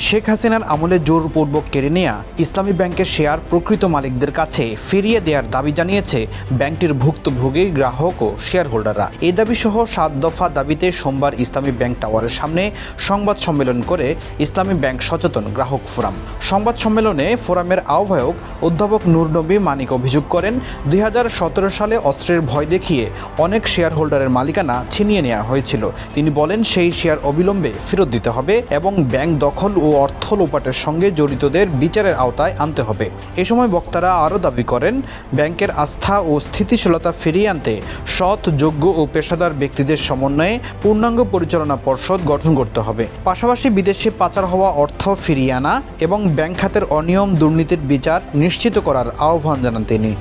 শেখ হাসিনার আমলে জোরপূর্বক কেড়ে নেয়া ইসলামী ব্যাংকের শেয়ার প্রকৃত মালিকদের কাছে ফিরিয়ে দেওয়ার দাবি জানিয়েছে ব্যাংকটির ভুক্তভোগী গ্রাহক ও শেয়ার হোল্ডাররা। এই দাবিসহ 7 দফা দাবিতে সোমবার ইসলামী ব্যাংক টাওয়ারের সামনে সংবাদ সম্মেলন করে ইসলামী ব্যাংক সচেতন গ্রাহক ফোরাম। সংবাদ সম্মেলনে ফোরামের আহ্বায়ক অধ্যাপক নূর নবী মানিক অভিযোগ করেন, 2017 সালে অস্ত্রের ভয় দেখিয়ে অনেক শেয়ার হোল্ডারের মালিকানা ছিনিয়ে নেওয়া হয়েছিল। তিনি বলেন, সেই শেয়ার অবিলম্বে ফেরত দিতে হবে এবং ব্যাংক দখল ও অর্থ লোপাটের সঙ্গে জড়িতদের বিচারের আওতায় আনতে হবে। এ সময় বক্তারা আরও দাবি করেন, ব্যাংকের আস্থা ও স্থিতিশীলতা ফিরিয়ে আনতে সৎ, যোগ্য ও পেশাদার ব্যক্তিদের সমন্বয়ে পূর্ণাঙ্গ পরিচালনা পর্ষদ গঠন করতে হবে। পাশাপাশি বিদেশে পাচার হওয়া অর্থ ফিরিয়ে আনা এবং ব্যাংক খাতের অনিয়ম দুর্নীতির বিচার নিশ্চিত করার আহ্বান জানান তিনি।